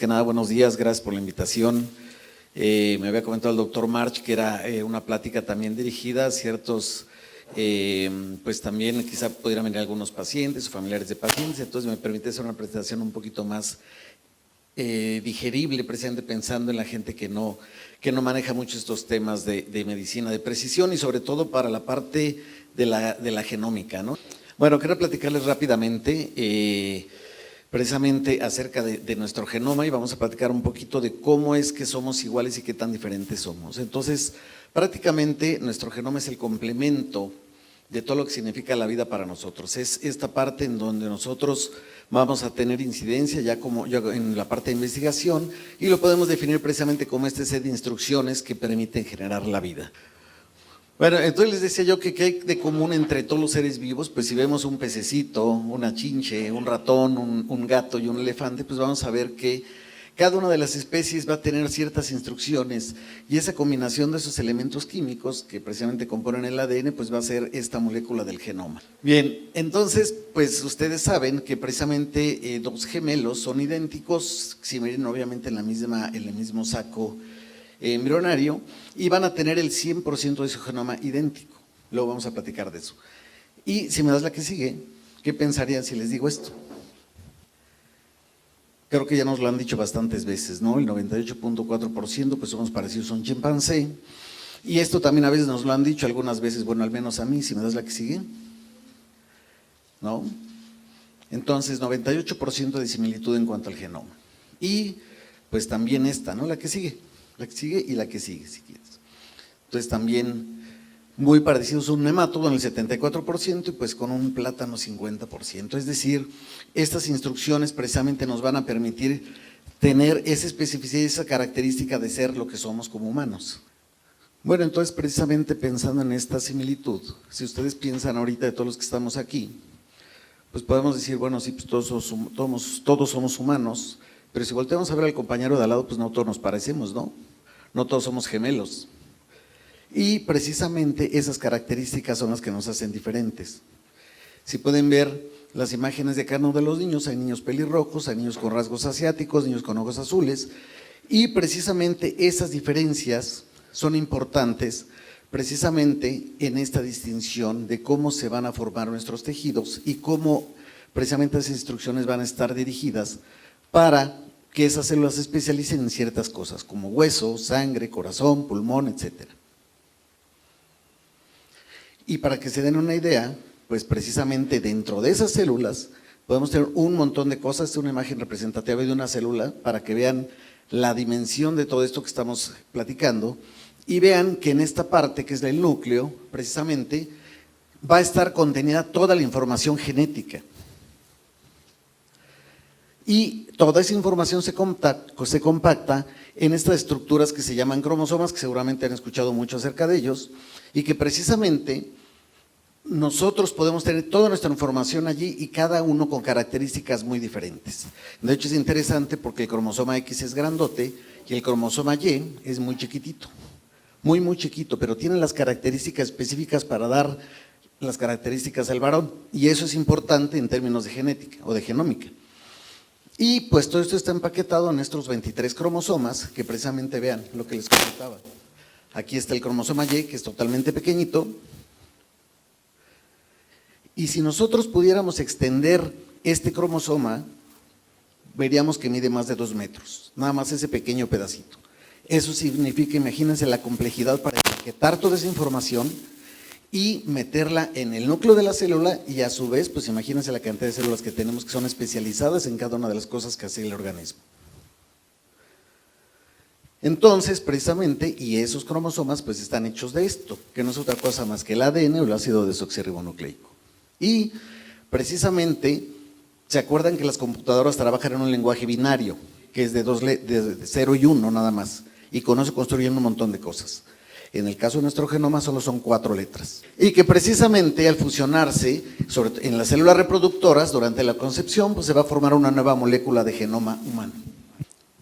que nada, buenos días, gracias por la invitación. Me había comentado el doctor March que era una plática también dirigida a ciertos, pues también quizá pudieran venir algunos pacientes o familiares de pacientes, entonces me permite hacer una presentación un poquito más digerible, precisamente pensando en la gente que no maneja mucho estos temas de medicina de precisión y sobre todo para la parte de la genómica, ¿no? Bueno, quería platicarles rápidamente precisamente acerca de nuestro genoma y vamos a platicar un poquito de cómo es que somos iguales y qué tan diferentes somos. Entonces, prácticamente nuestro genoma es el complemento de todo lo que significa la vida para nosotros. Es esta parte en donde nosotros vamos a tener incidencia ya en la parte de investigación y lo podemos definir precisamente como este set de instrucciones que permiten generar la vida. Bueno, entonces les decía yo que ¿qué hay de común entre todos los seres vivos? Pues si vemos un pececito, una chinche, un ratón, un gato y un elefante, pues vamos a ver que cada una de las especies va a tener ciertas instrucciones y esa combinación de esos elementos químicos que precisamente componen el ADN, pues va a ser esta molécula del genoma. Bien, entonces, pues ustedes saben que precisamente dos gemelos son idénticos, si miren obviamente en el mismo saco embrionario y van a tener el 100% de su genoma idéntico. Luego vamos a platicar de eso. Y si me das la que sigue, ¿qué pensarían si les digo esto? Creo que ya nos lo han dicho bastantes veces, ¿no? El 98.4% pues somos parecidos a un chimpancé. Y esto también a veces nos lo han dicho algunas veces, bueno, al menos a mí, si me das la que sigue, ¿no? Entonces, 98% de similitud en cuanto al genoma. Y pues también esta, ¿no? La que sigue y la que sigue, si quieres. Entonces también muy parecidos a un nematodo en el 74% y pues con un plátano 50%. Es decir, estas instrucciones precisamente nos van a permitir tener esa especificidad y esa característica de ser lo que somos como humanos. Bueno, entonces precisamente pensando en esta similitud, si ustedes piensan ahorita de todos los que estamos aquí, pues podemos decir, bueno, sí, pues todos somos humanos, pero si volteamos a ver al compañero de al lado, pues no todos nos parecemos, ¿no? No todos somos gemelos. Y precisamente esas características son las que nos hacen diferentes. Si pueden ver las imágenes de cada uno de los niños, hay niños pelirrojos, hay niños con rasgos asiáticos, niños con ojos azules, y precisamente esas diferencias son importantes precisamente en esta distinción de cómo se van a formar nuestros tejidos y cómo precisamente esas instrucciones van a estar dirigidas para que esas células se especialicen en ciertas cosas, como hueso, sangre, corazón, pulmón, etc. Y para que se den una idea, pues precisamente dentro de esas células podemos tener un montón de cosas. Esta es una imagen representativa de una célula para que vean la dimensión de todo esto que estamos platicando y vean que en esta parte, que es el núcleo, precisamente va a estar contenida toda la información genética. Y toda esa información se compacta en estas estructuras que se llaman cromosomas, que seguramente han escuchado mucho acerca de ellos, y que precisamente nosotros podemos tener toda nuestra información allí y cada uno con características muy diferentes. De hecho es interesante porque el cromosoma X es grandote y el cromosoma Y es muy chiquitito, muy chiquito, pero tiene las características específicas para dar las características al varón, y eso es importante en términos de genética o de genómica. Y pues todo esto está empaquetado en estos 23 cromosomas, que precisamente vean lo que les comentaba. Aquí está el cromosoma Y, que es totalmente pequeñito. Y si nosotros pudiéramos extender este cromosoma, veríamos que mide más de 2 metros, nada más ese pequeño pedacito. Eso significa, imagínense la complejidad para empaquetar toda esa información y meterla en el núcleo de la célula y a su vez, pues imagínense la cantidad de células que tenemos que son especializadas en cada una de las cosas que hace el organismo. Entonces, precisamente, y esos cromosomas pues están hechos de esto, que no es otra cosa más que el ADN o el ácido desoxirribonucleico. Y precisamente, ¿se acuerdan que las computadoras trabajan en un lenguaje binario, que es de 0 y 1 nada más, y con eso construyen un montón de cosas? En el caso de nuestro genoma solo son 4 letras. Y que precisamente al fusionarse en las células reproductoras durante la concepción, pues se va a formar una nueva molécula de genoma humano.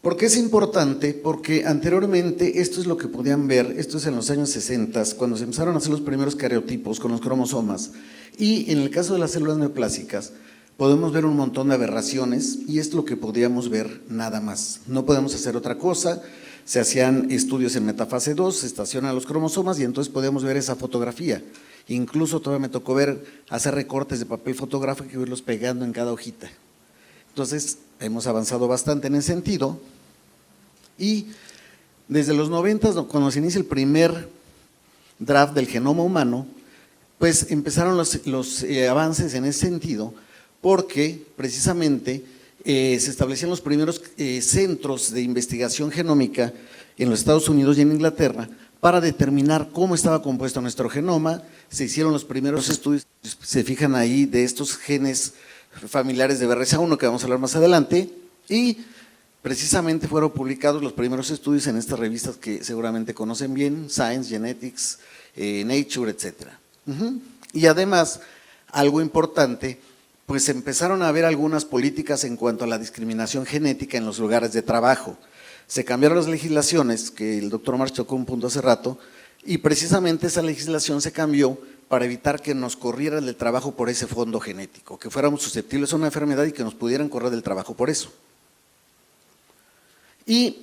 ¿Por qué es importante? Porque anteriormente, esto es lo que podían ver, esto es en los años 60, cuando se empezaron a hacer los primeros cariotipos con los cromosomas, y en el caso de las células neoplásicas, podemos ver un montón de aberraciones y es lo que podíamos ver nada más. No podemos hacer otra cosa, se hacían estudios en metafase 2, se estacionan los cromosomas y entonces podemos ver esa fotografía. Incluso todavía me tocó hacer recortes de papel fotográfico y irlos pegando en cada hojita. Entonces, hemos avanzado bastante en ese sentido y desde los 90, cuando se inicia el primer draft del genoma humano, pues empezaron los avances en ese sentido, porque precisamente se establecían los primeros centros de investigación genómica en los Estados Unidos y en Inglaterra para determinar cómo estaba compuesto nuestro genoma. Se hicieron los primeros estudios, se fijan ahí, de estos genes familiares de BRCA1 que vamos a hablar más adelante, y precisamente fueron publicados los primeros estudios en estas revistas que seguramente conocen bien, Science, Genetics, Nature, etcétera. Y además, algo importante, pues empezaron a haber algunas políticas en cuanto a la discriminación genética en los lugares de trabajo. Se cambiaron las legislaciones, que el doctor March tocó un punto hace rato, y precisamente esa legislación se cambió para evitar que nos corrieran del trabajo por ese fondo genético, que fuéramos susceptibles a una enfermedad y que nos pudieran correr del trabajo por eso. Y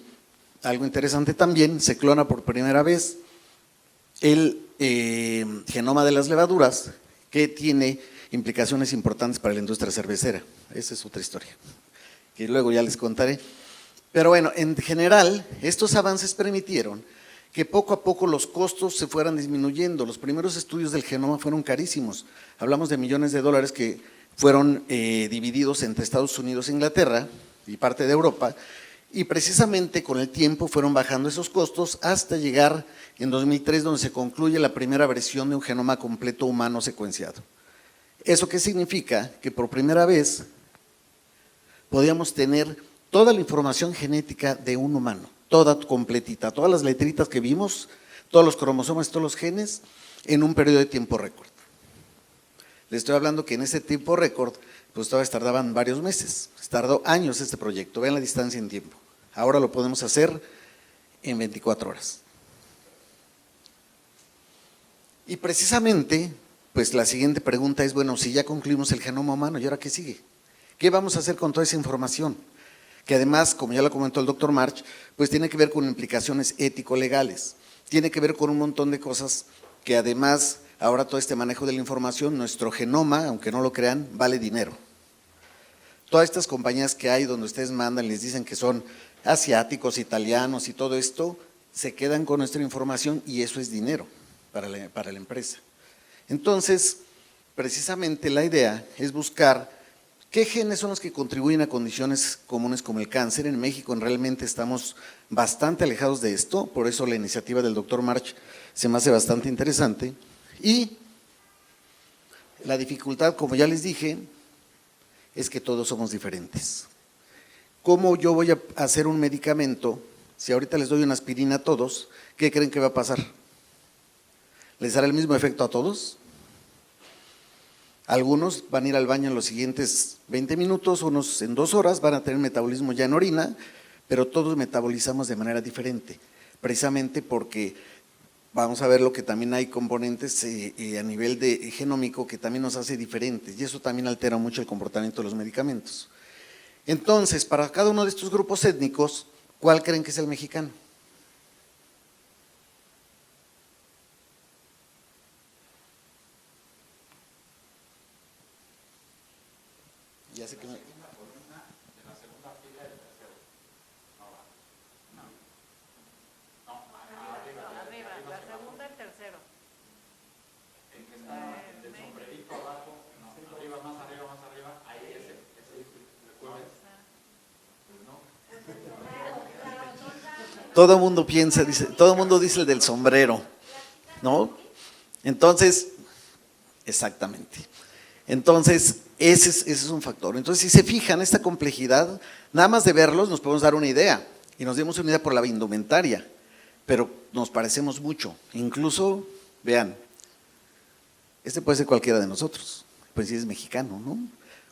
algo interesante también, se clona por primera vez el genoma de las levaduras, que tiene implicaciones importantes para la industria cervecera. Esa es otra historia, que luego ya les contaré. Pero bueno, en general, estos avances permitieron que poco a poco los costos se fueran disminuyendo. Los primeros estudios del genoma fueron carísimos. Hablamos de millones de dólares que fueron divididos entre Estados Unidos e Inglaterra y parte de Europa, y precisamente con el tiempo fueron bajando esos costos hasta llegar en 2003, donde se concluye la primera versión de un genoma completo humano secuenciado. ¿Eso qué significa? Que por primera vez podíamos tener toda la información genética de un humano, toda completita, todas las letritas que vimos, todos los cromosomas, todos los genes, en un periodo de tiempo récord. Les estoy hablando que en ese tiempo récord, pues todavía tardaban varios meses, tardó años este proyecto, vean la distancia en tiempo. Ahora lo podemos hacer en 24 horas. Y precisamente, pues la siguiente pregunta es, bueno, si ya concluimos el genoma humano, ¿y ahora qué sigue? ¿Qué vamos a hacer con toda esa información? Que además, como ya lo comentó el doctor March, pues tiene que ver con implicaciones ético-legales, tiene que ver con un montón de cosas que además, ahora todo este manejo de la información, nuestro genoma, aunque no lo crean, vale dinero. Todas estas compañías que hay donde ustedes mandan, les dicen que son asiáticos, italianos y todo esto, se quedan con nuestra información y eso es dinero para la empresa. Entonces, precisamente la idea es buscar qué genes son los que contribuyen a condiciones comunes como el cáncer. En México realmente estamos bastante alejados de esto, por eso la iniciativa del doctor March se me hace bastante interesante. Y la dificultad, como ya les dije, es que todos somos diferentes. ¿Cómo yo voy a hacer un medicamento? Si ahorita les doy una aspirina a todos, ¿qué creen que va a pasar? ¿Les dará el mismo efecto a todos? Algunos van a ir al baño en los siguientes 20 minutos, unos en 2 horas, van a tener metabolismo ya en orina, pero todos metabolizamos de manera diferente, precisamente porque vamos a ver lo que también hay componentes a nivel de genómico que también nos hace diferentes y eso también altera mucho el comportamiento de los medicamentos. Entonces, para cada uno de estos grupos étnicos, ¿cuál creen que es el mexicano? Ya sé que me... Todo el mundo piensa, dice, todo el mundo dice el del sombrero, ¿no? Entonces, exactamente. Entonces, ese es un factor. Entonces, si se fijan, esta complejidad, nada más de verlos nos podemos dar una idea, y nos dimos una idea por la indumentaria, pero nos parecemos mucho. Incluso, vean, este puede ser cualquiera de nosotros, pues si es mexicano, ¿no?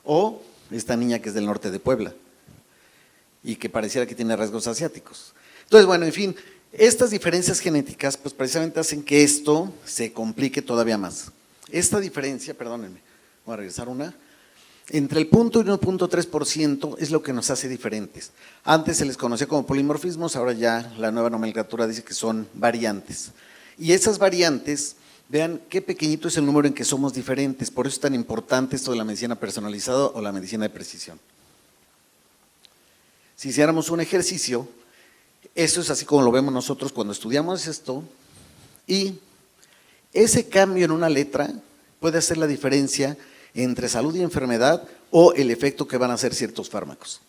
O esta niña que es del norte de Puebla, y que pareciera que tiene rasgos asiáticos. Entonces, bueno, en fin, estas diferencias genéticas pues precisamente hacen que esto se complique todavía más. Esta diferencia, perdónenme, voy a regresar una. Entre el 0.1 y el 0.3% es lo que nos hace diferentes. Antes se les conocía como polimorfismos, ahora ya la nueva nomenclatura dice que son variantes. Y esas variantes, vean qué pequeñito es el número en que somos diferentes, por eso es tan importante esto de la medicina personalizada o la medicina de precisión. Si hiciéramos un ejercicio, eso es así como lo vemos nosotros cuando estudiamos esto, y ese cambio en una letra puede hacer la diferencia entre salud y enfermedad o el efecto que van a hacer ciertos fármacos.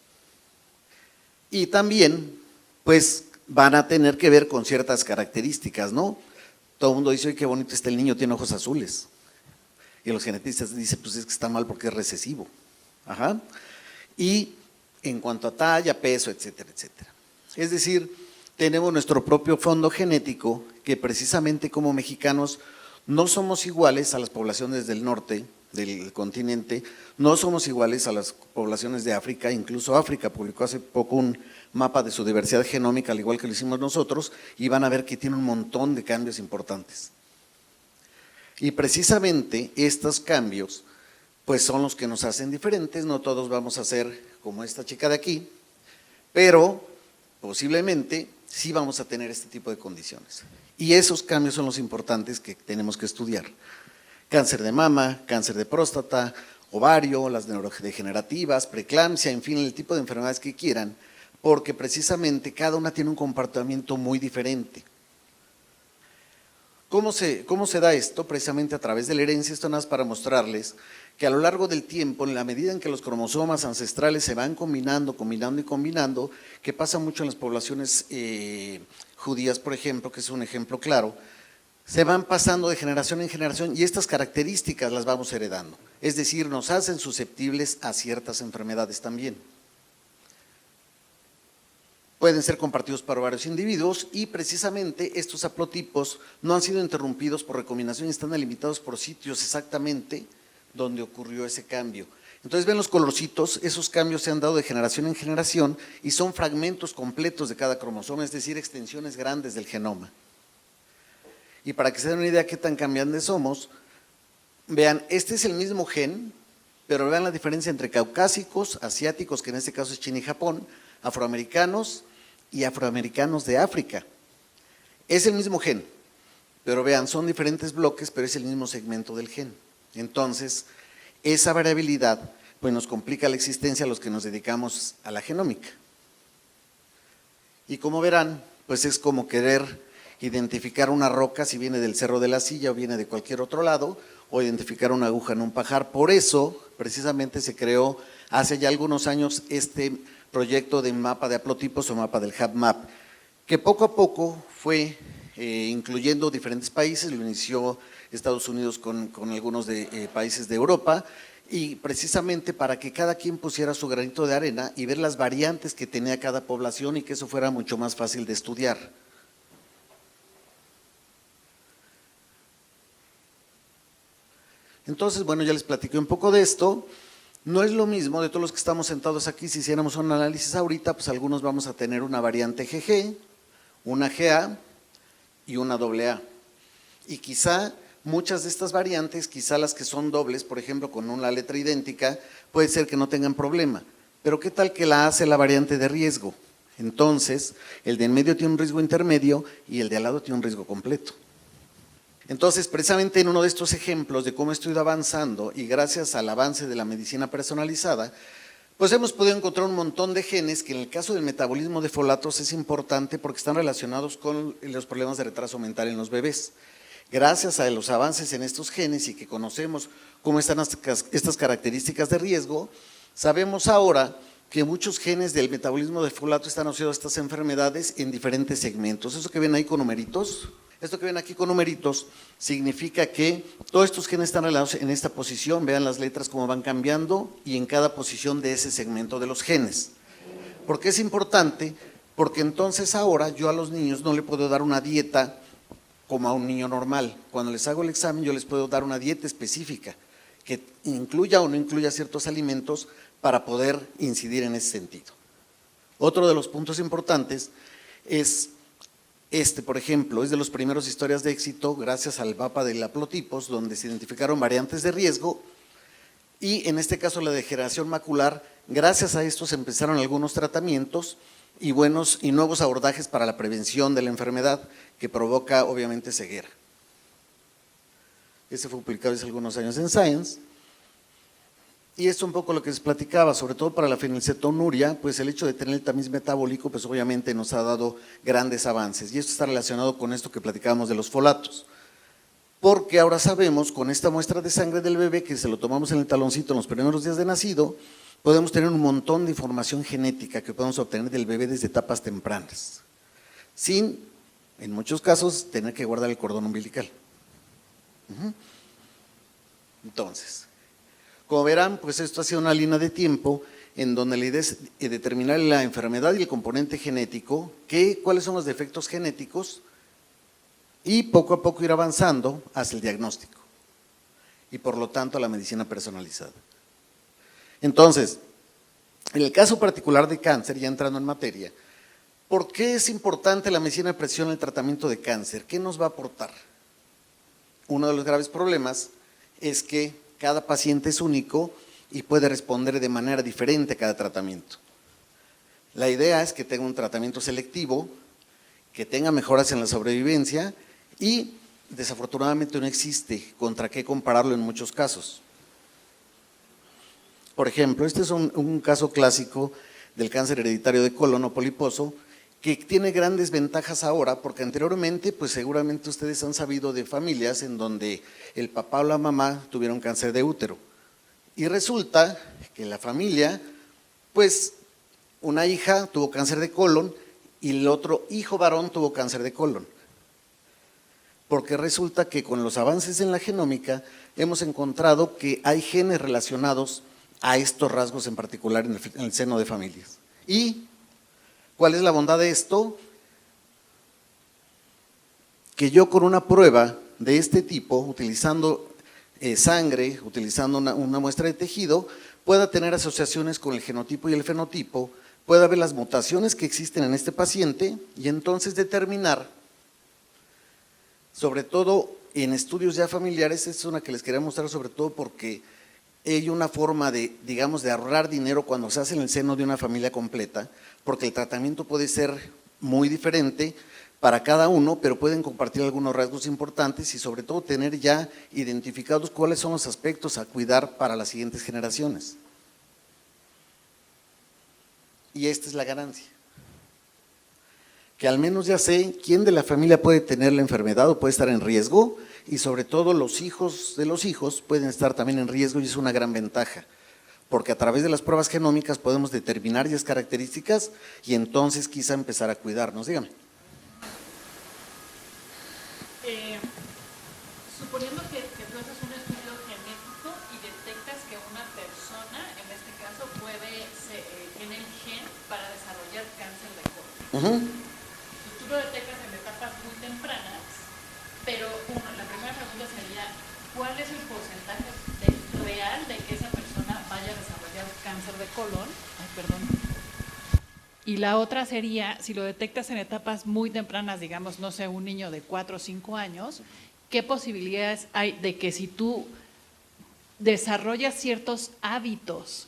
Y también, pues, van a tener que ver con ciertas características, ¿no? Todo el mundo dice, oye, qué bonito está el niño, tiene ojos azules. Y los genetistas dicen, pues es que está mal porque es recesivo. Ajá. Y en cuanto a talla, peso, etcétera, etcétera. Es decir, tenemos nuestro propio fondo genético que precisamente como mexicanos no somos iguales a las poblaciones del norte, del continente, no somos iguales a las poblaciones de África, incluso África publicó hace poco un mapa de su diversidad genómica, al igual que lo hicimos nosotros, y van a ver que tiene un montón de cambios importantes. Y precisamente estos cambios, pues son los que nos hacen diferentes, no todos vamos a ser como esta chica de aquí, pero posiblemente sí vamos a tener este tipo de condiciones. Y esos cambios son los importantes que tenemos que estudiar. Cáncer de mama, cáncer de próstata, ovario, las neurodegenerativas, preeclampsia, en fin, el tipo de enfermedades que quieran, porque precisamente cada una tiene un comportamiento muy diferente. ¿Cómo se da esto? Precisamente a través de la herencia. Esto nada más para mostrarles que a lo largo del tiempo, en la medida en que los cromosomas ancestrales se van combinando, que pasa mucho en las poblaciones judías, por ejemplo, que es un ejemplo claro, se van pasando de generación en generación y estas características las vamos heredando. Es decir, nos hacen susceptibles a ciertas enfermedades también. Pueden ser compartidos para varios individuos y precisamente estos haplotipos no han sido interrumpidos por recombinación y están delimitados por sitios exactamente donde ocurrió ese cambio. Entonces ven los colorcitos, esos cambios se han dado de generación en generación y son fragmentos completos de cada cromosoma, es decir, extensiones grandes del genoma. Y para que se den una idea de qué tan cambiantes somos, vean, este es el mismo gen, pero vean la diferencia entre caucásicos, asiáticos, que en este caso es China y Japón, afroamericanos y afroamericanos de África. Es el mismo gen, pero vean, son diferentes bloques, pero es el mismo segmento del gen. Entonces, esa variabilidad pues nos complica la existencia a los que nos dedicamos a la genómica. Y como verán, pues es como querer identificar una roca si viene del Cerro de la Silla o viene de cualquier otro lado, o identificar una aguja en un pajar. Por eso, precisamente se creó hace ya algunos años este proyecto de mapa de haplotipos o mapa del HapMap, que poco a poco fue incluyendo diferentes países, lo inició Estados Unidos con algunos países de Europa, y precisamente para que cada quien pusiera su granito de arena y ver las variantes que tenía cada población y que eso fuera mucho más fácil de estudiar. Entonces, bueno, ya les platiqué un poco de esto. No es lo mismo de todos los que estamos sentados aquí, si hiciéramos un análisis ahorita, pues algunos vamos a tener una variante GG, una GA y una AA. Y quizá muchas de estas variantes, quizá las que son dobles, por ejemplo, con una letra idéntica, puede ser que no tengan problema. Pero ¿qué tal que la hace la variante de riesgo? Entonces, el de en medio tiene un riesgo intermedio y el de al lado tiene un riesgo completo. Entonces, precisamente en uno de estos ejemplos de cómo estoy avanzando y gracias al avance de la medicina personalizada, pues hemos podido encontrar un montón de genes que en el caso del metabolismo de folatos es importante porque están relacionados con los problemas de retraso mental en los bebés. Gracias a los avances en estos genes y que conocemos cómo están estas características de riesgo, sabemos ahora que muchos genes del metabolismo de folato están asociados a estas enfermedades en diferentes segmentos. Eso que ven ahí con numeritos, esto que ven aquí con numeritos significa que todos estos genes están relacionados en esta posición, vean las letras cómo van cambiando y en cada posición de ese segmento de los genes. ¿Por qué es importante? Porque entonces ahora yo a los niños no le puedo dar una dieta como a un niño normal. Cuando les hago el examen yo les puedo dar una dieta específica que incluya o no incluya ciertos alimentos para poder incidir en ese sentido. Otro de los puntos importantes es por ejemplo, es de los primeros historias de éxito gracias al mapa de haplotipos donde se identificaron variantes de riesgo Y en este caso la degeneración macular, gracias a esto se empezaron algunos tratamientos y nuevos abordajes para la prevención de la enfermedad que provoca obviamente ceguera. Este fue publicado hace algunos años en Science. Y esto un poco lo que les platicaba, sobre todo para la fenilcetonuria, pues el hecho de tener el tamiz metabólico, pues obviamente nos ha dado grandes avances. Y esto está relacionado con esto que platicábamos de los folatos. Porque ahora sabemos, con esta muestra de sangre del bebé, que se lo tomamos en el taloncito en los primeros días de nacido, podemos tener un montón de información genética que podemos obtener del bebé desde etapas tempranas, sin, en muchos casos, tener que guardar el cordón umbilical. Entonces, como verán, pues esto ha sido una línea de tiempo en donde la idea es determinar la enfermedad y el componente genético, cuáles son los defectos genéticos y poco a poco ir avanzando hacia el diagnóstico y por lo tanto a la medicina personalizada. Entonces, en el caso particular de cáncer, ya entrando en materia, ¿por qué es importante la medicina de precisión en el tratamiento de cáncer? ¿Qué nos va a aportar? Uno de los graves problemas es que cada paciente es único y puede responder de manera diferente a cada tratamiento. La idea es que tenga un tratamiento selectivo, que tenga mejoras en la sobrevivencia y desafortunadamente no existe contra qué compararlo en muchos casos. Por ejemplo, este es un caso clásico del cáncer hereditario de colon o poliposo que tiene grandes ventajas ahora, porque anteriormente, pues seguramente ustedes han sabido de familias en donde el papá o la mamá tuvieron cáncer de útero. Y resulta que la familia, pues una hija tuvo cáncer de colon y el otro hijo varón tuvo cáncer de colon. Porque resulta que con los avances en la genómica hemos encontrado que hay genes relacionados a estos rasgos en particular en el seno de familias. ¿Y cuál es la bondad de esto? Que yo con una prueba de este tipo, utilizando sangre, utilizando una muestra de tejido, pueda tener asociaciones con el genotipo y el fenotipo, pueda ver las mutaciones que existen en este paciente y entonces determinar, sobre todo en estudios ya familiares, esta es una que les quería mostrar sobre todo porque hay una forma de, digamos, de ahorrar dinero cuando se hace en el seno de una familia completa, porque el tratamiento puede ser muy diferente para cada uno, pero pueden compartir algunos rasgos importantes y sobre todo tener ya identificados cuáles son los aspectos a cuidar para las siguientes generaciones. Y esta es la ganancia. Que al menos ya sé quién de la familia puede tener la enfermedad o puede estar en riesgo y sobre todo los hijos de los hijos pueden estar también en riesgo y es una gran ventaja. Porque a través de las pruebas genómicas podemos determinar esas características y entonces quizá empezar a cuidarnos. Dígame. Suponiendo que tú haces un estudio genético y detectas que una persona, en este caso, tiene el gen para desarrollar cáncer de colon. Tú lo detectas en etapas muy tempranas, pero la primera pregunta sería, ¿cuál es el porcentaje real de que esa persona vaya a desarrollar cáncer de colon? Ay, perdón. Y la otra sería, si lo detectas en etapas muy tempranas, digamos, no sé, un niño de 4 o 5 años, ¿qué posibilidades hay de que si tú desarrollas ciertos hábitos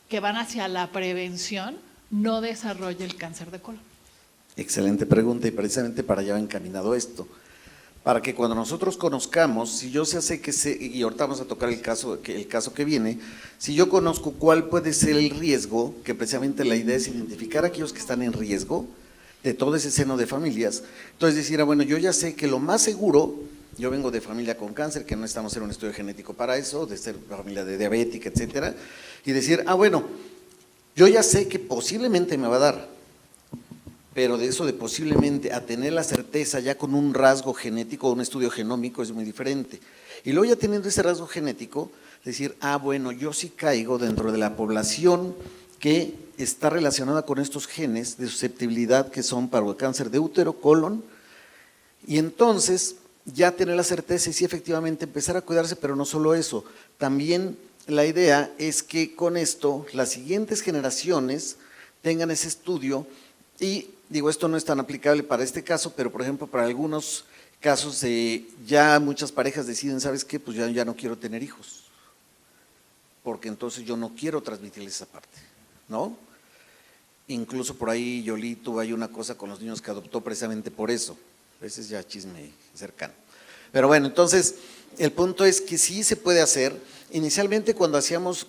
que van hacia la prevención, no desarrolle el cáncer de colon? Excelente pregunta y precisamente para allá va encaminado esto. Para que cuando nosotros conozcamos, si yo ya sé y ahorita vamos a tocar el caso que viene, si yo conozco cuál puede ser el riesgo, que precisamente la idea es identificar a aquellos que están en riesgo de todo ese seno de familias, entonces decir, bueno, yo ya sé que lo más seguro, yo vengo de familia con cáncer, que no estamos haciendo un estudio genético para eso, de ser familia de diabética, etcétera, y decir, bueno, yo ya sé que posiblemente me va a dar, pero de eso de posiblemente a tener la certeza ya con un rasgo genético o un estudio genómico es muy diferente. Y luego ya teniendo ese rasgo genético, decir, bueno, yo sí caigo dentro de la población que está relacionada con estos genes de susceptibilidad que son para el cáncer de útero, colon, y entonces ya tener la certeza y sí efectivamente empezar a cuidarse, pero no solo eso, también la idea es que con esto las siguientes generaciones tengan ese estudio y digo, esto no es tan aplicable para este caso, pero por ejemplo para algunos casos ya muchas parejas deciden, ¿sabes qué? Pues ya no quiero tener hijos, porque entonces yo no quiero transmitirles esa parte, ¿no? Incluso por ahí Yoli tuvo ahí una cosa con los niños que adoptó precisamente por eso. Ese es ya chisme cercano. Pero bueno, entonces el punto es que sí se puede hacer. Inicialmente cuando hacíamos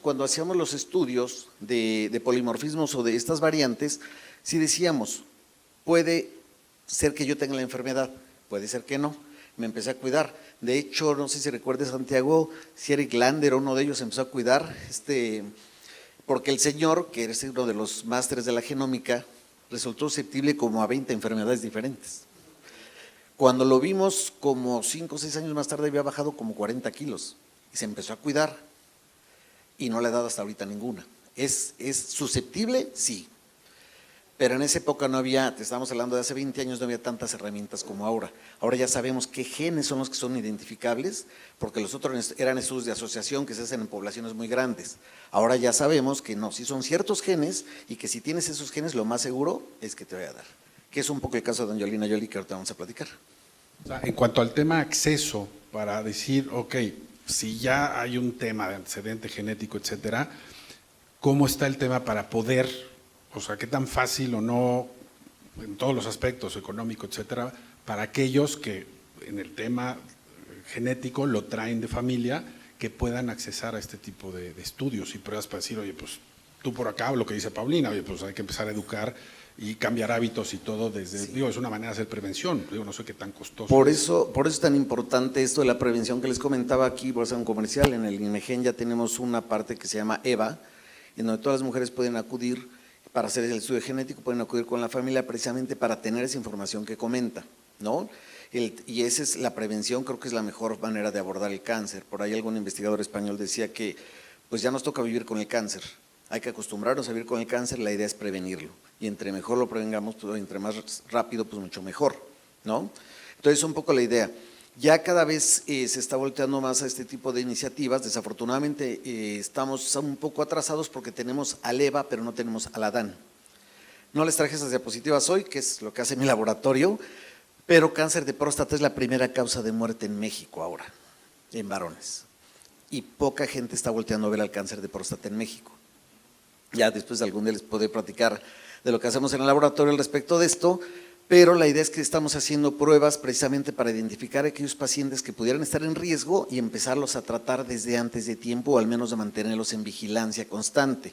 los estudios de polimorfismos o de estas variantes, sí decíamos, puede ser que yo tenga la enfermedad, puede ser que no. Me empecé a cuidar. De hecho, no sé si recuerdes, Santiago, si Eric Lander, uno de ellos, empezó a cuidar, porque el señor, que es uno de los másteres de la genómica, resultó susceptible como a 20 enfermedades diferentes. Cuando lo vimos como 5 o 6 años más tarde había bajado como 40 kilos y se empezó a cuidar y no le ha dado hasta ahorita ninguna. ¿Es susceptible? Sí. Pero en esa época no había, te estamos hablando de hace 20 años, no había tantas herramientas como ahora. Ahora ya sabemos qué genes son los que son identificables, porque los otros eran estudios de asociación que se hacen en poblaciones muy grandes. Ahora ya sabemos que no, si son ciertos genes y que si tienes esos genes lo más seguro es que te vaya a dar. Que es un poco el caso de Angelina Jolie que ahorita vamos a platicar. O sea, en cuanto al tema acceso, para decir, ok, si ya hay un tema de antecedente genético, etcétera, ¿cómo está el tema para poder… O sea, qué tan fácil o no, en todos los aspectos, económico, etcétera, para aquellos que en el tema genético lo traen de familia, que puedan accesar a este tipo de estudios y pruebas para decir, oye, pues tú por acá, o lo que dice Paulina, oye, pues hay que empezar a educar y cambiar hábitos y todo desde, sí. Digo, es una manera de hacer prevención, digo, no sé qué tan costoso. Por eso es tan importante esto de la prevención que les comentaba aquí, por hacer un comercial, en el INEGEN ya tenemos una parte que se llama EVA, en donde todas las mujeres pueden acudir para hacer el estudio genético, pueden acudir con la familia precisamente para tener esa información que comenta, ¿no? Y esa es la prevención, creo que es la mejor manera de abordar el cáncer. Por ahí algún investigador español decía que pues ya nos toca vivir con el cáncer, hay que acostumbrarnos a vivir con el cáncer, la idea es prevenirlo, y entre mejor lo prevengamos, pues, entre más rápido, pues mucho mejor, ¿no? Entonces un poco la idea. Ya cada vez se está volteando más a este tipo de iniciativas. Desafortunadamente estamos un poco atrasados porque tenemos al EVA, pero no tenemos al ADAN. No les traje esas diapositivas hoy, que es lo que hace mi laboratorio, pero cáncer de próstata es la primera causa de muerte en México ahora, en varones. Y poca gente está volteando a ver al cáncer de próstata en México. Ya después de algún día les podré platicar de lo que hacemos en el laboratorio al respecto de esto, pero la idea es que estamos haciendo pruebas precisamente para identificar a aquellos pacientes que pudieran estar en riesgo y empezarlos a tratar desde antes de tiempo, o al menos de mantenerlos en vigilancia constante.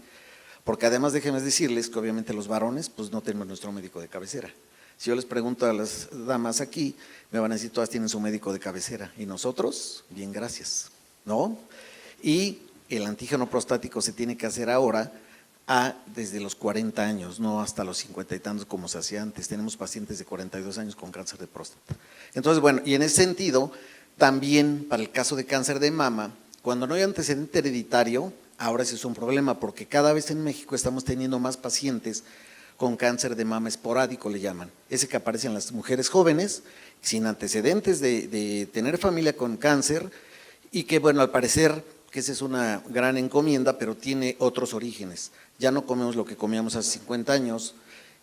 Porque además déjenme decirles que obviamente los varones pues no tenemos nuestro médico de cabecera. Si yo les pregunto a las damas aquí, me van a decir todas tienen su médico de cabecera, y nosotros, bien gracias, ¿no? Y el antígeno prostático se tiene que hacer ahora desde los 40 años, no hasta los 50 y tantos como se hacía antes. Tenemos pacientes de 42 años con cáncer de próstata. Entonces, bueno, y en ese sentido, también para el caso de cáncer de mama, cuando no hay antecedente hereditario, ahora sí es un problema, porque cada vez en México estamos teniendo más pacientes con cáncer de mama esporádico, le llaman. Ese que aparece en las mujeres jóvenes, sin antecedentes de tener familia con cáncer, y que, bueno, al parecer que esa es una gran encomienda, pero tiene otros orígenes. Ya no comemos lo que comíamos hace 50 años,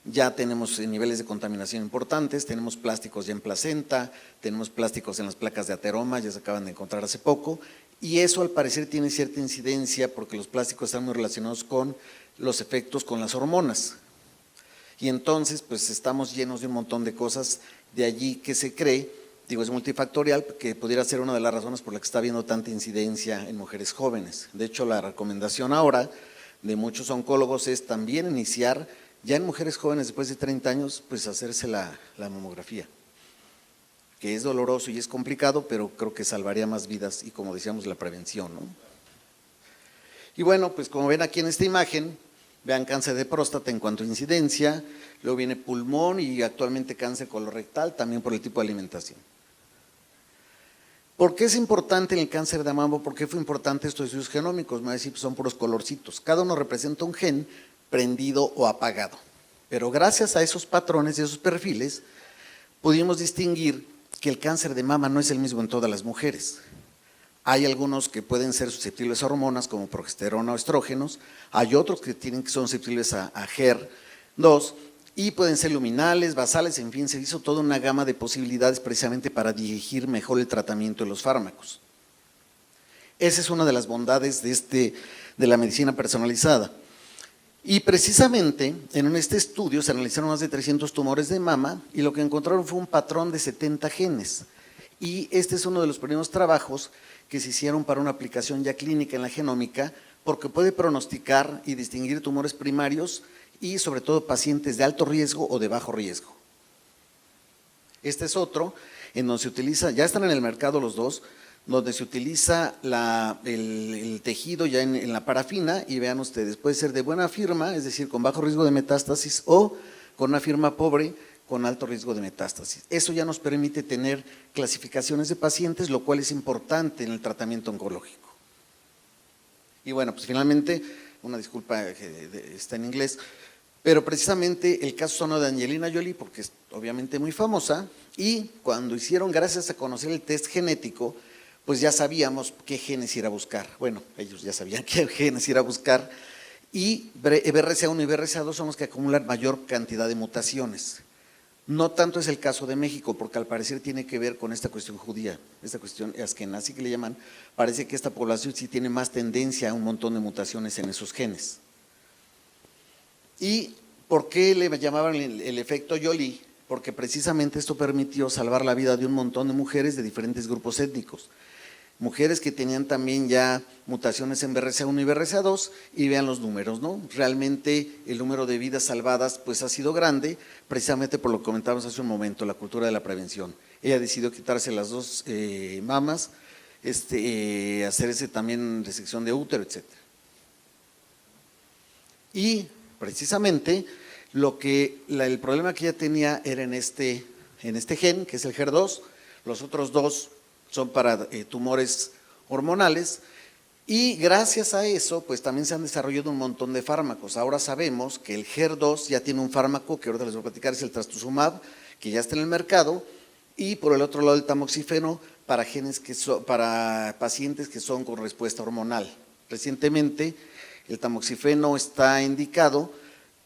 ya tenemos niveles de contaminación importantes, tenemos plásticos ya en placenta, tenemos plásticos en las placas de ateroma, ya se acaban de encontrar hace poco, y eso al parecer tiene cierta incidencia porque los plásticos están muy relacionados con los efectos con las hormonas. Y entonces pues estamos llenos de un montón de cosas, de allí que se cree, digo es multifactorial, que pudiera ser una de las razones por la que está habiendo tanta incidencia en mujeres jóvenes. De hecho la recomendación ahora de muchos oncólogos es también iniciar ya en mujeres jóvenes después de 30 años, pues hacerse la mamografía, que es doloroso y es complicado, pero creo que salvaría más vidas y como decíamos la prevención, ¿no? Y bueno, pues como ven aquí en esta imagen, vean cáncer de próstata en cuanto a incidencia, luego viene pulmón y actualmente cáncer colorectal, también por el tipo de alimentación. ¿Por qué es importante en el cáncer de mama? ¿Por qué fue importante estos estudios genómicos? Me va a decir, pues son puros colorcitos. Cada uno representa un gen prendido o apagado. Pero gracias a esos patrones y esos perfiles, pudimos distinguir que el cáncer de mama no es el mismo en todas las mujeres. Hay algunos que pueden ser susceptibles a hormonas como progesterona o estrógenos, hay otros que son susceptibles a HER2, y pueden ser luminales, basales, en fin, se hizo toda una gama de posibilidades precisamente para dirigir mejor el tratamiento de los fármacos. Esa es una de las bondades de de la medicina personalizada. Y precisamente en este estudio se analizaron más de 300 tumores de mama y lo que encontraron fue un patrón de 70 genes. Y este es uno de los primeros trabajos que se hicieron para una aplicación ya clínica en la genómica, porque puede pronosticar y distinguir tumores primarios y sobre todo pacientes de alto riesgo o de bajo riesgo. Este es otro en donde se utiliza, ya están en el mercado los dos, donde se utiliza el tejido ya en la parafina y vean ustedes, puede ser de buena firma, es decir, con bajo riesgo de metástasis o con una firma pobre con alto riesgo de metástasis. Eso ya nos permite tener clasificaciones de pacientes, lo cual es importante en el tratamiento oncológico. Y bueno, pues finalmente, una disculpa que está en inglés, pero precisamente el caso sonó de Angelina Jolie porque es obviamente muy famosa y cuando hicieron, gracias a conocer el test genético, pues ya sabíamos qué genes ir a buscar. Bueno, ellos ya sabían qué genes ir a buscar y BRCA1 y BRCA2 son los que acumulan mayor cantidad de mutaciones. No tanto es el caso de México, porque al parecer tiene que ver con esta cuestión judía, esta cuestión askenazí que le llaman, parece que esta población sí tiene más tendencia a un montón de mutaciones en esos genes. ¿Y por qué le llamaban el efecto Jolie? Porque precisamente esto permitió salvar la vida de un montón de mujeres de diferentes grupos étnicos. Mujeres que tenían también ya mutaciones en BRCA1 y BRCA2 y vean los números, ¿no? Realmente el número de vidas salvadas pues ha sido grande, precisamente por lo que comentábamos hace un momento, la cultura de la prevención. Ella decidió quitarse las dos mamas, hacerse también resección de útero, etc. Y precisamente el problema que ella tenía era en este gen, que es el HER2, los otros dos son para tumores hormonales y gracias a eso pues también se han desarrollado un montón de fármacos. Ahora sabemos que el HER2 ya tiene un fármaco que ahorita les voy a platicar, es el trastuzumab, que ya está en el mercado, y por el otro lado el tamoxifeno para pacientes que son con respuesta hormonal. Recientemente el tamoxifeno está indicado,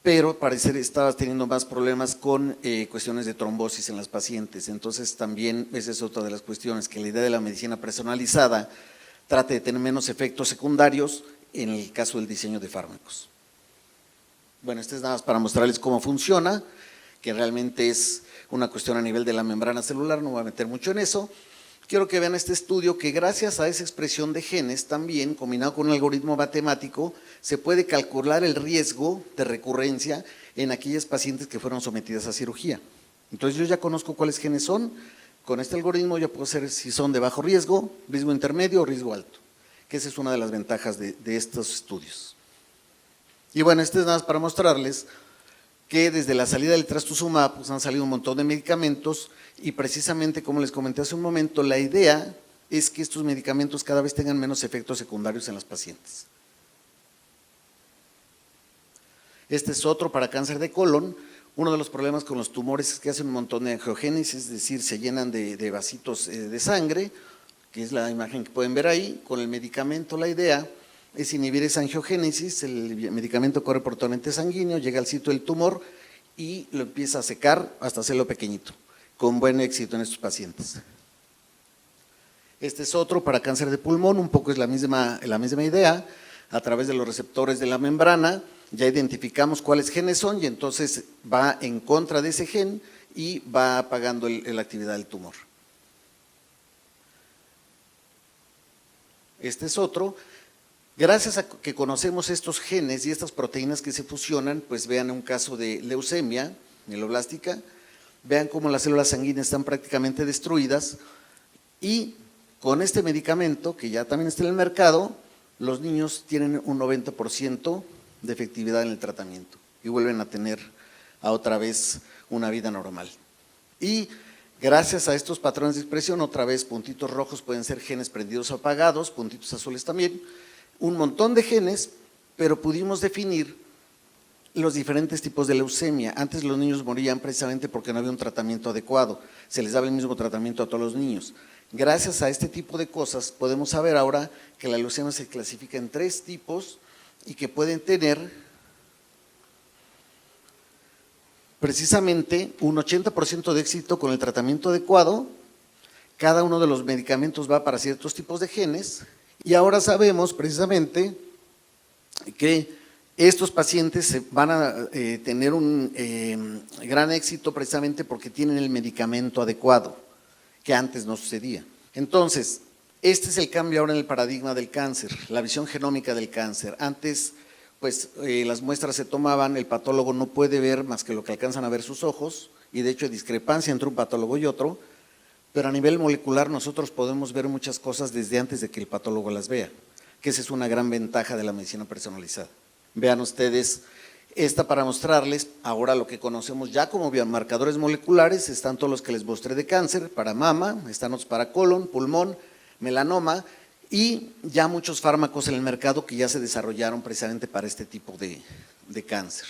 pero parece estaba teniendo más problemas con cuestiones de trombosis en las pacientes. Entonces también esa es otra de las cuestiones, que la idea de la medicina personalizada trate de tener menos efectos secundarios en el caso del diseño de fármacos. Bueno, este es nada más para mostrarles cómo funciona, que realmente es una cuestión a nivel de la membrana celular, no voy a meter mucho en eso. Quiero que vean este estudio que gracias a esa expresión de genes también, combinado con un algoritmo matemático, se puede calcular el riesgo de recurrencia en aquellas pacientes que fueron sometidas a cirugía. Entonces yo ya conozco cuáles genes son, con este algoritmo ya puedo saber si son de bajo riesgo, riesgo intermedio o riesgo alto, que esa es una de las ventajas de estos estudios. Y bueno, este es nada más para mostrarles que desde la salida del trastuzumab pues han salido un montón de medicamentos y precisamente como les comenté hace un momento, la idea es que estos medicamentos cada vez tengan menos efectos secundarios en las pacientes. Este es otro para cáncer de colon. Uno de los problemas con los tumores es que hacen un montón de angiogénesis, es decir, se llenan de vasitos de sangre, que es la imagen que pueden ver ahí. Con el medicamento la idea es inhibir esa angiogénesis, el medicamento corre por torrente sanguíneo, llega al sitio del tumor y lo empieza a secar hasta hacerlo pequeñito, con buen éxito en estos pacientes. Este es otro para cáncer de pulmón, un poco es la misma idea, a través de los receptores de la membrana, ya identificamos cuáles genes son y entonces va en contra de ese gen y va apagando la actividad del tumor. Este es otro. Gracias a que conocemos estos genes y estas proteínas que se fusionan, pues vean un caso de leucemia mieloblástica, vean cómo las células sanguíneas están prácticamente destruidas y con este medicamento, que ya también está en el mercado, los niños tienen un 90% de efectividad en el tratamiento y vuelven a tener otra vez una vida normal. Y gracias a estos patrones de expresión, otra vez puntitos rojos pueden ser genes prendidos o apagados, puntitos azules también, un montón de genes, pero pudimos definir los diferentes tipos de leucemia. Antes los niños morían precisamente porque no había un tratamiento adecuado, se les daba el mismo tratamiento a todos los niños. Gracias a este tipo de cosas podemos saber ahora que la leucemia se clasifica en 3 tipos y que pueden tener precisamente un 80% de éxito con el tratamiento adecuado. Cada uno de los medicamentos va para ciertos tipos de genes y ahora sabemos precisamente que estos pacientes van a tener un gran éxito precisamente porque tienen el medicamento adecuado, que antes no sucedía. Entonces, este es el cambio ahora en el paradigma del cáncer, la visión genómica del cáncer. Antes, pues las muestras se tomaban, el patólogo no puede ver más que lo que alcanzan a ver sus ojos, y de hecho hay discrepancia entre un patólogo y otro, pero a nivel molecular nosotros podemos ver muchas cosas desde antes de que el patólogo las vea, que esa es una gran ventaja de la medicina personalizada. Vean ustedes, esta para mostrarles ahora lo que conocemos ya como biomarcadores moleculares, están todos los que les mostré de cáncer, para mama, están otros para colon, pulmón, melanoma, y ya muchos fármacos en el mercado que ya se desarrollaron precisamente para este tipo de cáncer.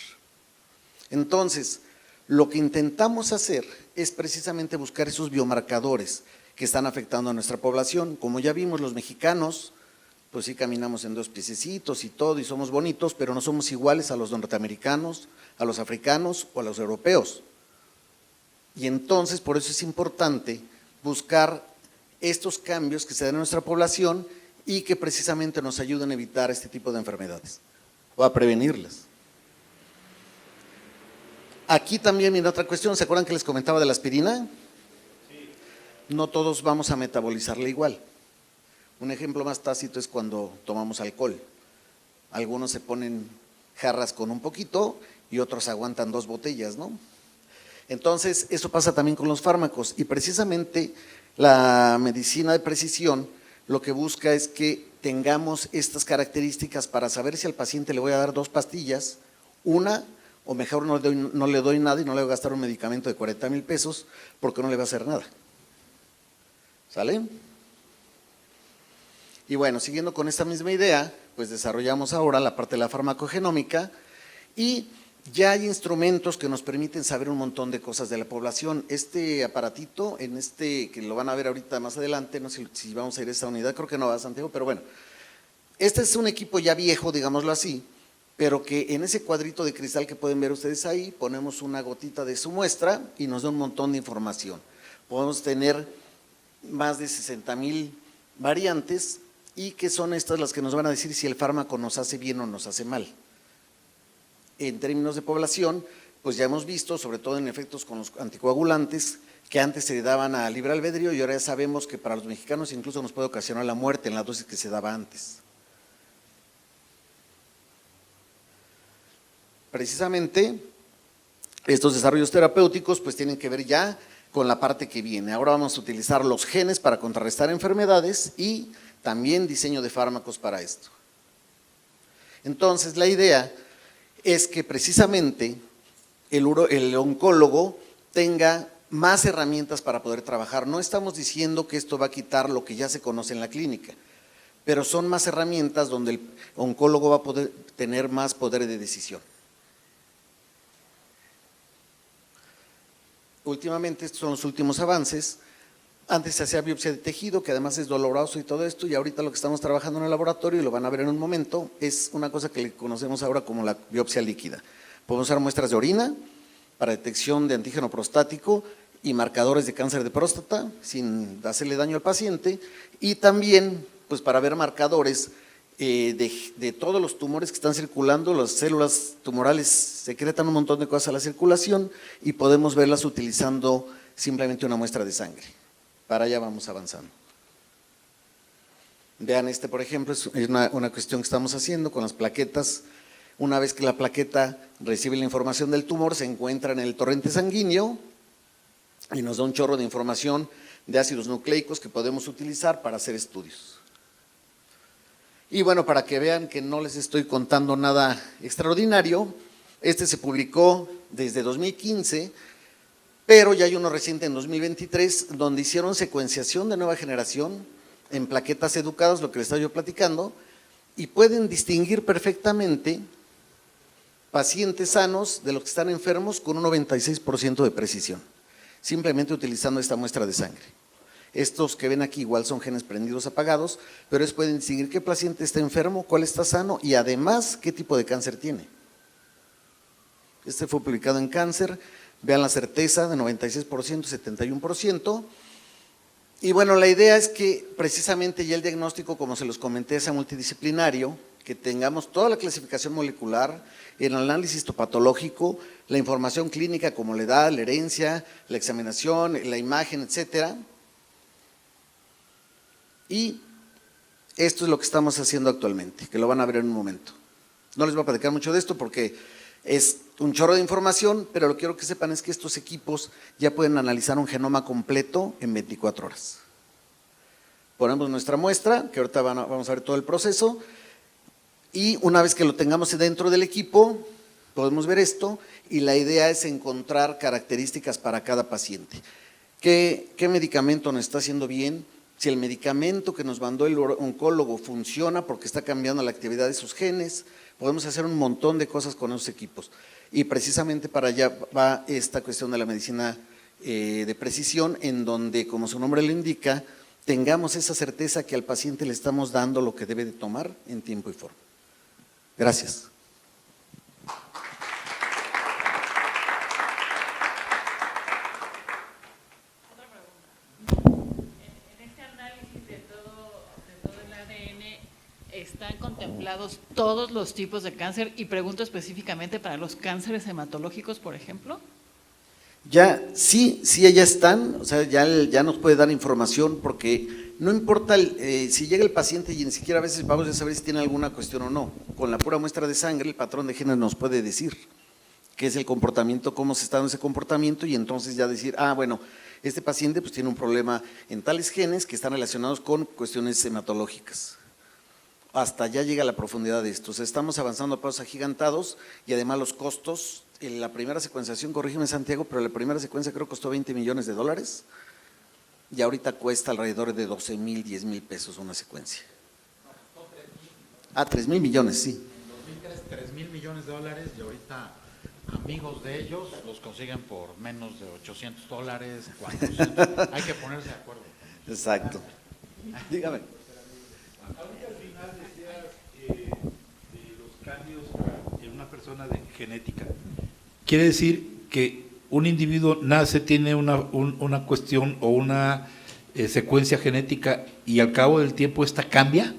Entonces, lo que intentamos hacer es precisamente buscar esos biomarcadores que están afectando a nuestra población. Como ya vimos, los mexicanos, pues sí caminamos en dos piececitos y todo, y somos bonitos, pero no somos iguales a los norteamericanos, a los africanos o a los europeos. Y entonces, por eso es importante buscar estos cambios que se dan en nuestra población y que precisamente nos ayuden a evitar este tipo de enfermedades o a prevenirlas. Aquí también viene otra cuestión, ¿se acuerdan que les comentaba de la aspirina? Sí. No todos vamos a metabolizarla igual. Un ejemplo más tácito es cuando tomamos alcohol. Algunos se ponen jarras con un poquito y otros aguantan 2 botellas, ¿no? Entonces, eso pasa también con los fármacos, y precisamente la medicina de precisión lo que busca es que tengamos estas características para saber si al paciente le voy a dar 2 pastillas, una, o mejor no le doy nada y no le voy a gastar un medicamento de 40,000 pesos porque no le va a hacer nada. ¿Sale? Y bueno, siguiendo con esta misma idea, pues desarrollamos ahora la parte de la farmacogenómica, y ya hay instrumentos que nos permiten saber un montón de cosas de la población. Este aparatito, que lo van a ver ahorita más adelante, no sé si vamos a ir a esta unidad, creo que no va, Santiago, pero bueno. Este es un equipo ya viejo, digámoslo así, pero que en ese cuadrito de cristal que pueden ver ustedes ahí, ponemos una gotita de su muestra y nos da un montón de información. Podemos tener más de 60,000 variantes, y que son estas las que nos van a decir si el fármaco nos hace bien o nos hace mal. En términos de población, pues ya hemos visto, sobre todo en efectos con los anticoagulantes, que antes se daban a libre albedrío, y ahora ya sabemos que para los mexicanos incluso nos puede ocasionar la muerte en la dosis que se daba antes. Precisamente, estos desarrollos terapéuticos pues tienen que ver ya con la parte que viene. Ahora vamos a utilizar los genes para contrarrestar enfermedades y también diseño de fármacos para esto. Entonces, la idea es que precisamente el oncólogo tenga más herramientas para poder trabajar. No estamos diciendo que esto va a quitar lo que ya se conoce en la clínica, pero son más herramientas donde el oncólogo va a poder tener más poder de decisión. Últimamente, estos son los últimos avances. Antes se hacía biopsia de tejido, que además es doloroso y todo esto, y ahorita lo que estamos trabajando en el laboratorio, y lo van a ver en un momento, es una cosa que le conocemos ahora como la biopsia líquida. Podemos usar muestras de orina para detección de antígeno prostático y marcadores de cáncer de próstata sin hacerle daño al paciente, y también pues para ver marcadores de todos los tumores que están circulando. Las células tumorales secretan un montón de cosas a la circulación y podemos verlas utilizando simplemente una muestra de sangre. Para allá vamos avanzando. Vean, por ejemplo, es una cuestión que estamos haciendo con las plaquetas. Una vez que la plaqueta recibe la información del tumor, se encuentra en el torrente sanguíneo y nos da un chorro de información de ácidos nucleicos que podemos utilizar para hacer estudios. Y bueno, para que vean que no les estoy contando nada extraordinario, se publicó desde 2015, pero ya hay uno reciente en 2023, donde hicieron secuenciación de nueva generación en plaquetas educadas, lo que les estaba yo platicando, y pueden distinguir perfectamente pacientes sanos de los que están enfermos con un 96% de precisión, simplemente utilizando esta muestra de sangre. Estos que ven aquí igual son genes prendidos apagados, pero ellos pueden distinguir qué paciente está enfermo, cuál está sano y además qué tipo de cáncer tiene. Este fue publicado en Cáncer. Vean la certeza de 96%, 71%. Y bueno, la idea es que precisamente ya el diagnóstico, como se los comenté, sea multidisciplinario, que tengamos toda la clasificación molecular, el análisis histopatológico, la información clínica como la edad, la herencia, la examinación, la imagen, etcétera. Y esto es lo que estamos haciendo actualmente, que lo van a ver en un momento. No les voy a platicar mucho de esto porque es un chorro de información, pero lo que quiero que sepan es que estos equipos ya pueden analizar un genoma completo en 24 horas. Ponemos nuestra muestra, que ahorita vamos a ver todo el proceso, y una vez que lo tengamos dentro del equipo, podemos ver esto, y la idea es encontrar características para cada paciente. ¿Qué medicamento nos está haciendo bien? Si el medicamento que nos mandó el oncólogo funciona porque está cambiando la actividad de sus genes, podemos hacer un montón de cosas con esos equipos. Y precisamente para allá va esta cuestión de la medicina de precisión, en donde, como su nombre lo indica, tengamos esa certeza que al paciente le estamos dando lo que debe de tomar en tiempo y forma. Gracias. En este análisis de todo el ADN, ¿están contemplados todos los tipos de cáncer? Y pregunto específicamente para los cánceres hematológicos, por ejemplo. Ya, sí, ya están, o sea, ya nos puede dar información, porque no importa si llega el paciente y ni siquiera a veces vamos a saber si tiene alguna cuestión o no. Con la pura muestra de sangre, el patrón de genes nos puede decir qué es el comportamiento, cómo se está dando ese comportamiento, y entonces ya decir, bueno, este paciente pues tiene un problema en tales genes que están relacionados con cuestiones hematológicas. Hasta allá llega la profundidad de esto. O sea, estamos avanzando a pasos agigantados, y además los costos. En la primera secuenciación, corrígeme Santiago, pero la primera secuencia creo que costó $20 millones, y ahorita cuesta alrededor de 12,000, 10,000 pesos una secuencia. 3,000 millones, sí. En 2003, $3,000 millones, y ahorita amigos de ellos los consiguen por menos de $800, 400. Hay que ponerse de acuerdo. Exacto. Dígame. Ahorita al final decías de los cambios en una persona de genética. Quiere decir que un individuo nace, tiene una cuestión o una secuencia genética, y al cabo del tiempo esta cambia.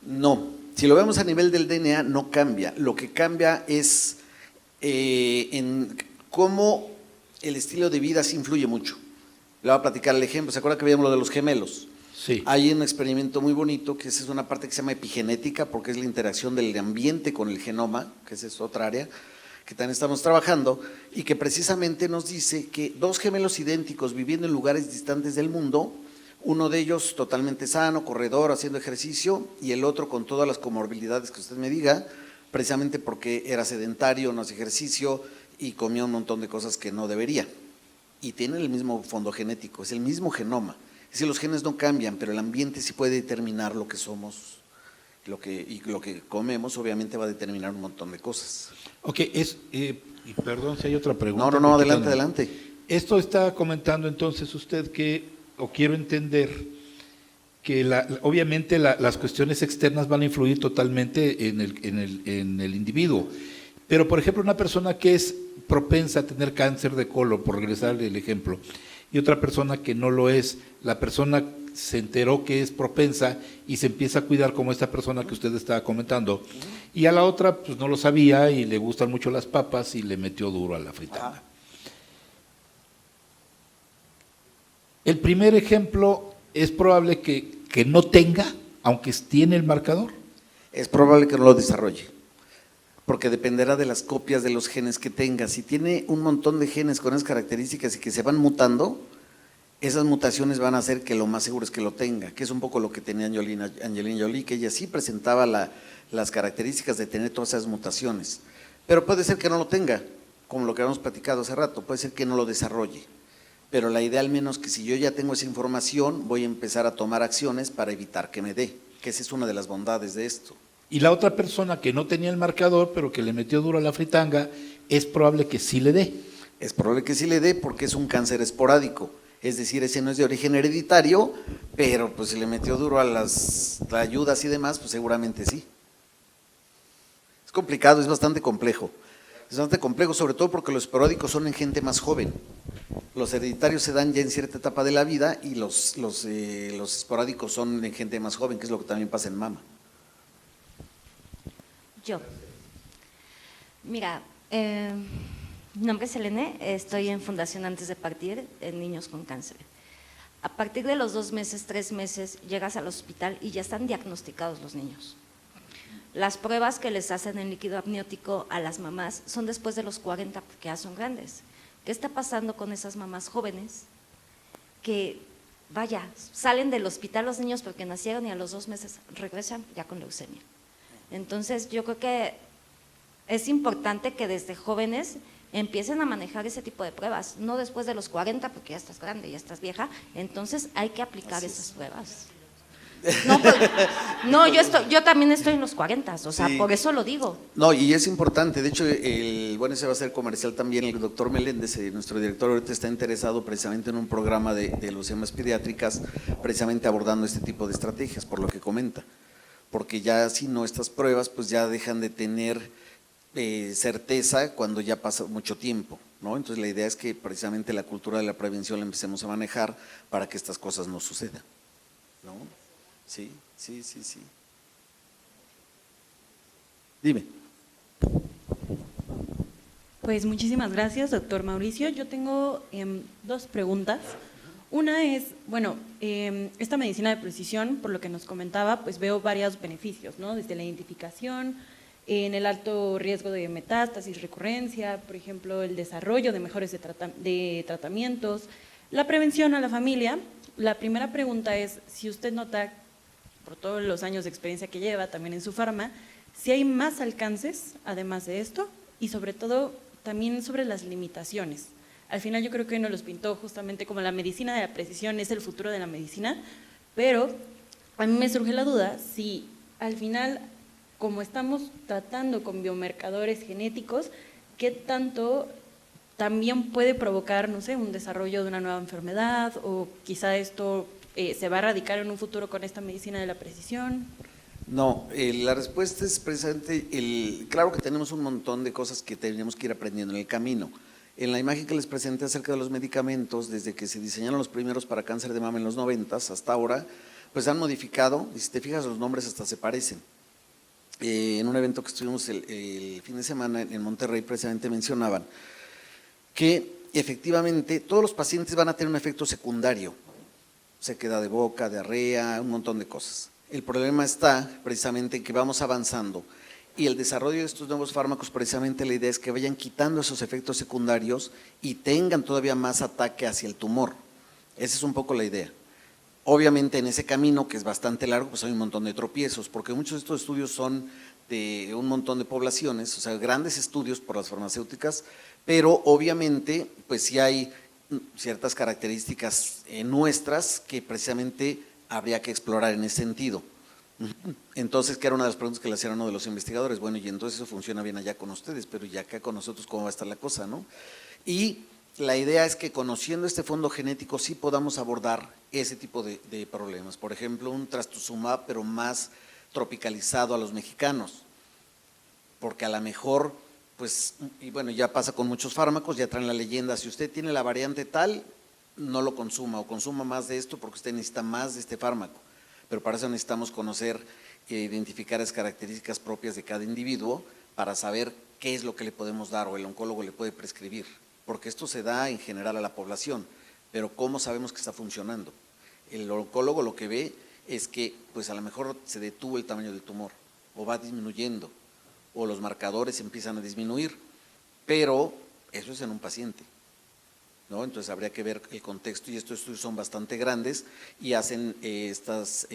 No, si lo vemos a nivel del DNA no cambia. Lo que cambia es en cómo el estilo de vida sí influye mucho. Le voy a platicar el ejemplo. ¿Se acuerda que veíamos lo de los gemelos? Sí. Hay un experimento muy bonito, que esa es una parte que se llama epigenética, porque es la interacción del ambiente con el genoma, que esa es otra área que también estamos trabajando, y que precisamente nos dice que dos gemelos idénticos viviendo en lugares distantes del mundo, uno de ellos totalmente sano, corredor, haciendo ejercicio, y el otro con todas las comorbilidades que usted me diga, precisamente porque era sedentario, no hacía ejercicio y comía un montón de cosas que no debería. Y tienen el mismo fondo genético, es el mismo genoma. Es decir, los genes no cambian, pero el ambiente sí puede determinar lo que somos, y lo que comemos obviamente va a determinar un montón de cosas. Ok, y perdón si hay otra pregunta. No, adelante. Esto está comentando entonces usted quiero entender que obviamente las cuestiones externas van a influir totalmente en el individuo, pero por ejemplo una persona que es propensa a tener cáncer de colon, por regresar el ejemplo, y otra persona que no lo es, la persona se enteró que es propensa y se empieza a cuidar como esta persona que usted estaba comentando, y a la otra pues no lo sabía y le gustan mucho las papas y le metió duro a la fritanga. El primer ejemplo es probable que no tenga, aunque tiene el marcador. Es probable que no lo desarrolle, porque dependerá de las copias de los genes que tenga. Si tiene un montón de genes con esas características y que se van mutando, esas mutaciones van a hacer que lo más seguro es que lo tenga, que es un poco lo que tenía Angelina Jolie, que ella sí presentaba las características de tener todas esas mutaciones. Pero puede ser que no lo tenga, como lo que habíamos platicado hace rato, puede ser que no lo desarrolle. Pero la idea al menos que si yo ya tengo esa información, voy a empezar a tomar acciones para evitar que me dé, que esa es una de las bondades de esto. Y la otra persona que no tenía el marcador, pero que le metió duro a la fritanga, es probable que sí le dé. Es probable que sí le dé porque es un cáncer esporádico. Es decir, ese no es de origen hereditario, pero pues si le metió duro a las ayudas y demás, pues seguramente sí. Es complicado, es bastante complejo. Es bastante complejo, sobre todo porque los esporádicos son en gente más joven. Los hereditarios se dan ya en cierta etapa de la vida y los esporádicos son en gente más joven, que es lo que también pasa en mama. Yo. Mira, mi nombre es Selene, estoy en Fundación Antes de Partir, en niños con cáncer. A partir de los 2 meses, 3 meses, llegas al hospital y ya están diagnosticados los niños. Las pruebas que les hacen en líquido amniótico a las mamás son después de los 40, porque ya son grandes. ¿Qué está pasando con esas mamás jóvenes que, vaya, salen del hospital los niños porque nacieron y a los 2 meses regresan ya con leucemia? Entonces, yo creo que es importante que desde jóvenes empiecen a manejar ese tipo de pruebas, no después de los 40, porque ya estás grande, ya estás vieja, entonces hay que aplicar esas pruebas. No, pues, no, yo también estoy en los 40, o sea, Sí. por eso lo digo. No, y es importante, de hecho, bueno, ese va a ser comercial también, el doctor Meléndez, nuestro director ahorita está interesado precisamente en un programa de leucemias pediátricas, precisamente abordando este tipo de estrategias, por lo que comenta, porque ya si no estas pruebas, pues ya dejan de tener certeza cuando ya pasa mucho tiempo, ¿no? Entonces la idea es que precisamente la cultura de la prevención la empecemos a manejar para que estas cosas no sucedan, ¿no? Sí. Dime. Pues muchísimas gracias, doctor Mauricio. Yo tengo 2 preguntas. Una es, bueno, esta medicina de precisión, por lo que nos comentaba, pues veo varios beneficios, ¿no? Desde la identificación, en el alto riesgo de metástasis, recurrencia, por ejemplo, el desarrollo de mejores de tratamientos, la prevención a la familia. La primera pregunta es, si usted nota, por todos los años de experiencia que lleva también en su farma, si hay más alcances además de esto y sobre todo también sobre las limitaciones. Al final yo creo que nos los pintó justamente como la medicina de la precisión es el futuro de la medicina, pero a mí me surge la duda si al final, como estamos tratando con biomarcadores genéticos, ¿qué tanto también puede provocar, no sé, un desarrollo de una nueva enfermedad o quizá esto se va a erradicar en un futuro con esta medicina de la precisión? No, la respuesta es precisamente, claro que tenemos un montón de cosas que tenemos que ir aprendiendo en el camino. En la imagen que les presenté acerca de los medicamentos, desde que se diseñaron los primeros para cáncer de mama en los 90s hasta ahora, pues han modificado, y si te fijas los nombres hasta se parecen. En un evento que estuvimos el fin de semana en Monterrey precisamente mencionaban que efectivamente todos los pacientes van a tener un efecto secundario, sequedad de boca, diarrea, un montón de cosas. El problema está precisamente en que vamos avanzando y el desarrollo de estos nuevos fármacos, precisamente la idea es que vayan quitando esos efectos secundarios y tengan todavía más ataque hacia el tumor. Esa es un poco la idea. Obviamente en ese camino, que es bastante largo, pues hay un montón de tropiezos, porque muchos de estos estudios son de un montón de poblaciones, o sea, grandes estudios por las farmacéuticas, pero obviamente pues sí hay ciertas características nuestras que precisamente habría que explorar en ese sentido. Entonces, que era una de las preguntas que le hacían a uno de los investigadores, bueno, y entonces eso funciona bien allá con ustedes, pero ya acá con nosotros, ¿cómo va a estar la cosa, no? Y la idea es que conociendo este fondo genético sí podamos abordar ese tipo de problemas. Por ejemplo, un trastuzumab, pero más tropicalizado a los mexicanos, porque a lo mejor, pues, y bueno, ya pasa con muchos fármacos, ya traen la leyenda, si usted tiene la variante tal, no lo consuma o consuma más de esto porque usted necesita más de este fármaco. Pero para eso necesitamos conocer e identificar las características propias de cada individuo para saber qué es lo que le podemos dar o el oncólogo le puede prescribir, porque esto se da en general a la población, pero ¿cómo sabemos que está funcionando? El oncólogo lo que ve es que pues a lo mejor se detuvo el tamaño del tumor o va disminuyendo o los marcadores empiezan a disminuir, pero eso es en un paciente, ¿no? Entonces habría que ver el contexto y estos estudios son bastante grandes y hacen estas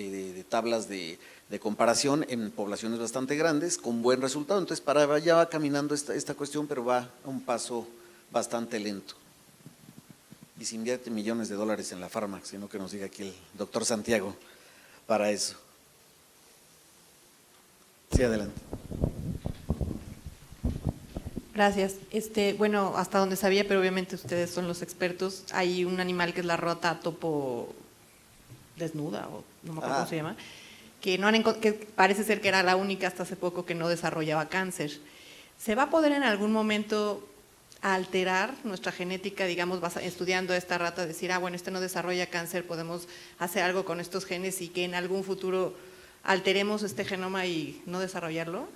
tablas de comparación en poblaciones bastante grandes con buen resultado. Entonces para allá va caminando esta cuestión, pero va a un paso bastante lento. Y se invierte millones de dólares en la farma, sino que nos diga aquí el doctor Santiago para eso. Sí, adelante. Gracias. Bueno, hasta donde sabía, pero obviamente ustedes son los expertos, hay un animal que es la rata topo desnuda, o no me acuerdo cómo se llama, que parece ser que era la única hasta hace poco que no desarrollaba cáncer. ¿Se va a poder en algún momento alterar nuestra genética, digamos, estudiando a esta rata, decir, bueno, no desarrolla cáncer, podemos hacer algo con estos genes y que en algún futuro alteremos este genoma y no desarrollarlo?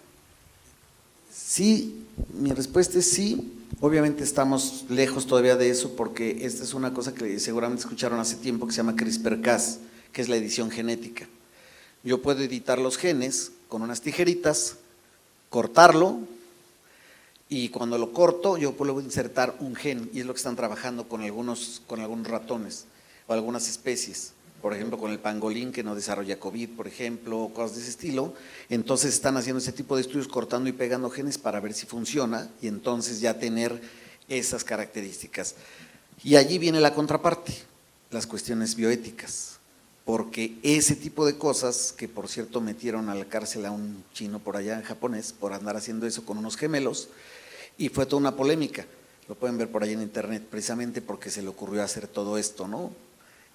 Sí, mi respuesta es sí. Obviamente estamos lejos todavía de eso porque esta es una cosa que seguramente escucharon hace tiempo que se llama CRISPR-Cas, que es la edición genética. Yo puedo editar los genes con unas tijeritas, cortarlo y cuando lo corto yo puedo insertar un gen y es lo que están trabajando con algunos ratones o algunas especies. Por ejemplo, con el pangolín que no desarrolla COVID, por ejemplo, o cosas de ese estilo. Entonces están haciendo ese tipo de estudios cortando y pegando genes para ver si funciona y entonces ya tener esas características. Y allí viene la contraparte, las cuestiones bioéticas, porque ese tipo de cosas, que por cierto metieron a la cárcel a un chino por allá en japonés por andar haciendo eso con unos gemelos, y fue toda una polémica, lo pueden ver por ahí en internet, precisamente porque se le ocurrió hacer todo esto, ¿no?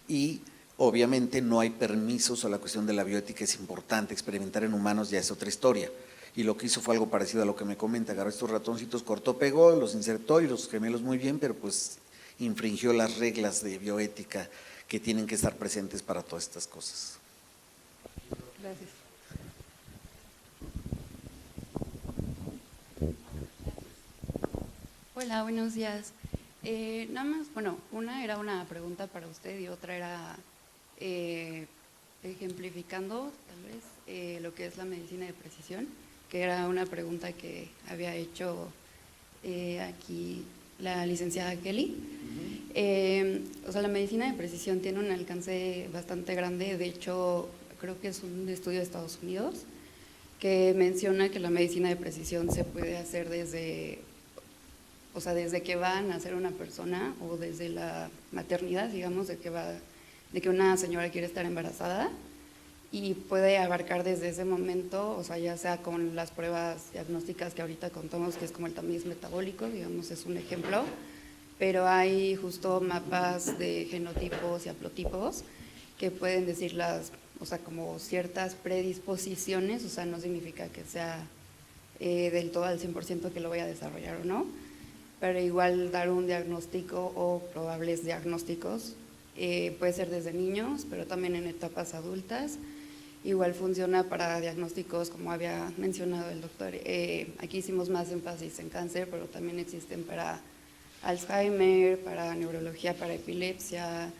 Y obviamente no hay permisos, o la cuestión de la bioética es importante, experimentar en humanos ya es otra historia. Y lo que hizo fue algo parecido a lo que me comenta, agarró estos ratoncitos, cortó, pegó, los insertó y los gemelos muy bien, pero pues infringió las reglas de bioética que tienen que estar presentes para todas estas cosas. Gracias. Hola, buenos días. Nada más, bueno, una era una pregunta para usted y otra era ejemplificando tal vez lo que es la medicina de precisión, que era una pregunta que había hecho aquí la licenciada Kelly. O sea, la medicina de precisión tiene un alcance bastante grande, de hecho creo que es un estudio de Estados Unidos que menciona que la medicina de precisión se puede hacer desde que va a nacer una persona o desde la maternidad, digamos, de que una señora quiere estar embarazada y puede abarcar desde ese momento, o sea, ya sea con las pruebas diagnósticas que ahorita contamos, que es como el tamiz metabólico, digamos, es un ejemplo, pero hay justo mapas de genotipos y haplotipos que pueden decir o sea, como ciertas predisposiciones, o sea, no significa que sea del todo al 100% que lo voy a desarrollar o no, pero igual dar un diagnóstico o probables diagnósticos puede ser desde niños, pero también en etapas adultas. Igual funciona para diagnósticos, como había mencionado el doctor. Aquí hicimos más énfasis en cáncer, pero también existen para Alzheimer, para neurología, para epilepsia,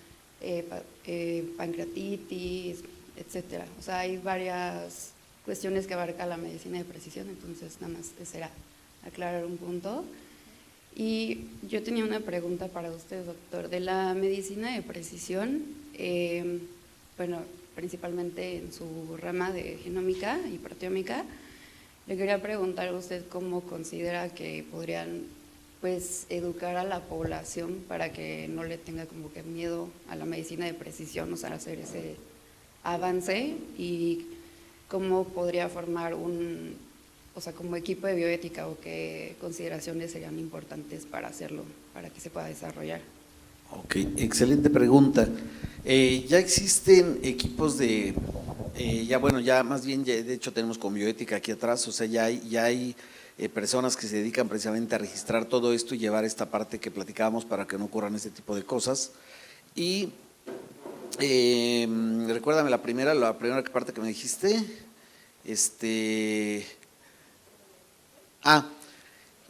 pancreatitis, etcétera. O sea, hay varias cuestiones que abarca la medicina de precisión, entonces nada más será aclarar un punto. Y yo tenía una pregunta para usted, doctor, de la medicina de precisión, bueno, principalmente en su rama de genómica y proteómica, le quería preguntar a usted cómo considera que podrían, pues, educar a la población para que no le tenga como que miedo a la medicina de precisión, o sea, hacer ese avance, y cómo podría formar o sea, como equipo de bioética, o qué consideraciones serían importantes para hacerlo, para que se pueda desarrollar. Ok, excelente pregunta. Ya existen equipos ya más bien, de hecho tenemos con bioética aquí atrás, o sea, ya hay personas que se dedican precisamente a registrar todo esto y llevar esta parte que platicábamos para que no ocurran este tipo de cosas. Y recuérdame la primera parte que me dijiste.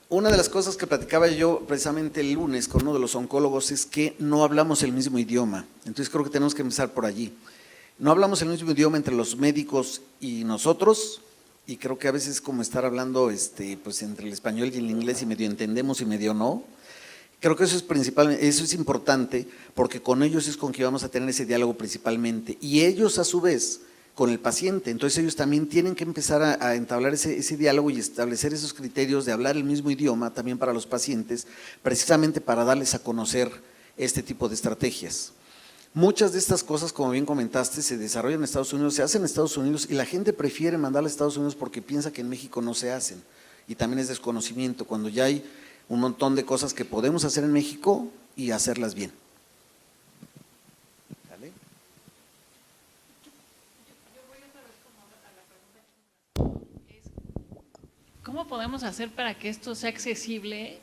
Una de las cosas que platicaba yo precisamente el lunes con uno de los oncólogos es que no hablamos el mismo idioma, entonces creo que tenemos que empezar por allí. No hablamos el mismo idioma entre los médicos y nosotros, y creo que a veces es como estar hablando pues entre el español y el inglés y medio entendemos y medio no. Creo que eso es principalmente, eso es importante, porque con ellos es con quien vamos a tener ese diálogo principalmente, y ellos a su vez con el paciente. Entonces ellos también tienen que empezar a entablar ese diálogo y establecer esos criterios de hablar el mismo idioma también para los pacientes, precisamente para darles a conocer este tipo de estrategias. Muchas de estas cosas, como bien comentaste, se desarrollan en Estados Unidos, se hacen en Estados Unidos y la gente prefiere mandarla a Estados Unidos porque piensa que en México no se hacen, y también es desconocimiento, cuando ya hay un montón de cosas que podemos hacer en México y hacerlas bien. ¿Vale? ¿Cómo podemos hacer para que esto sea accesible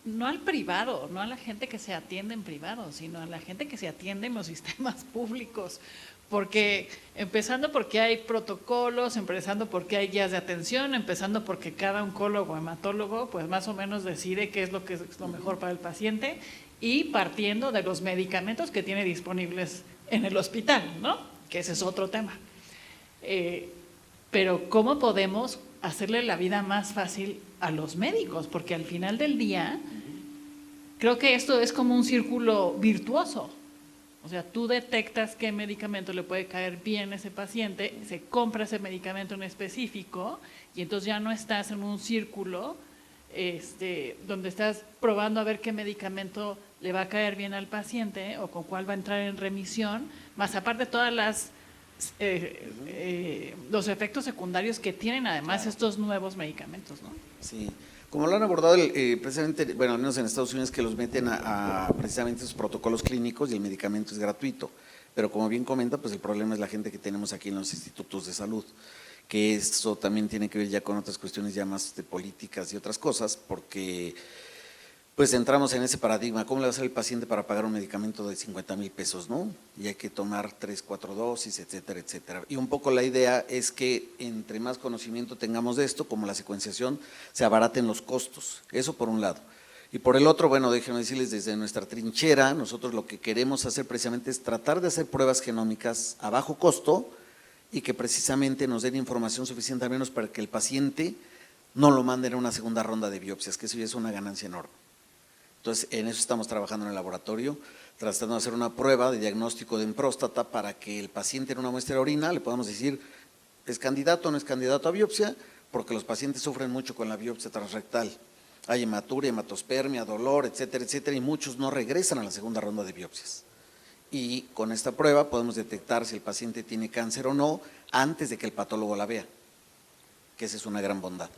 no al privado, no a la gente que se atiende en privado, sino a la gente que se atiende en los sistemas públicos? porque empezando porque hay protocolos, empezando porque hay guías de atención, empezando porque cada oncólogo o hematólogo pues más o menos decide qué es lo que es lo mejor para el paciente y partiendo de los medicamentos que tiene disponibles en el hospital, ¿no? Que ese es otro tema. Pero ¿cómo podemos hacerle la vida más fácil a los médicos? Porque al final del día creo que esto es como un círculo virtuoso. O sea, tú detectas qué medicamento le puede caer bien a ese paciente, se compra ese medicamento en específico y entonces ya no estás en un círculo donde estás probando a ver qué medicamento le va a caer bien al paciente o con cuál va a entrar en remisión, más aparte todas los efectos secundarios que tienen además estos nuevos medicamentos, ¿no? Sí. Como lo han abordado precisamente, bueno, al menos en Estados Unidos, que los meten a precisamente esos protocolos clínicos y el medicamento es gratuito. Pero como bien comenta, pues el problema es la gente que tenemos aquí en los institutos de salud, que eso también tiene que ver ya con otras cuestiones ya más de políticas y otras cosas, porque pues entramos en ese paradigma, ¿cómo le va a hacer el paciente para pagar un medicamento de 50,000 pesos, no? Y hay que tomar 3, 4 dosis, etcétera, etcétera. Y un poco la idea es que entre más conocimiento tengamos de esto, como la secuenciación, se abaraten los costos, eso por un lado. Y por el otro, bueno, déjenme decirles, desde nuestra trinchera, nosotros lo que queremos hacer precisamente es tratar de hacer pruebas genómicas a bajo costo y que precisamente nos den información suficiente al menos para que el paciente no lo manden a una segunda ronda de biopsias, que eso ya es una ganancia enorme. Entonces, en eso estamos trabajando en el laboratorio, tratando de hacer una prueba de diagnóstico de próstata para que el paciente en una muestra de orina le podamos decir, ¿es candidato o no es candidato a biopsia? Porque los pacientes sufren mucho con la biopsia transrectal. Hay hematuria, hematospermia, dolor, etcétera, etcétera, y muchos no regresan a la segunda ronda de biopsias. Y con esta prueba podemos detectar si el paciente tiene cáncer o no antes de que el patólogo la vea, que esa es una gran bondad.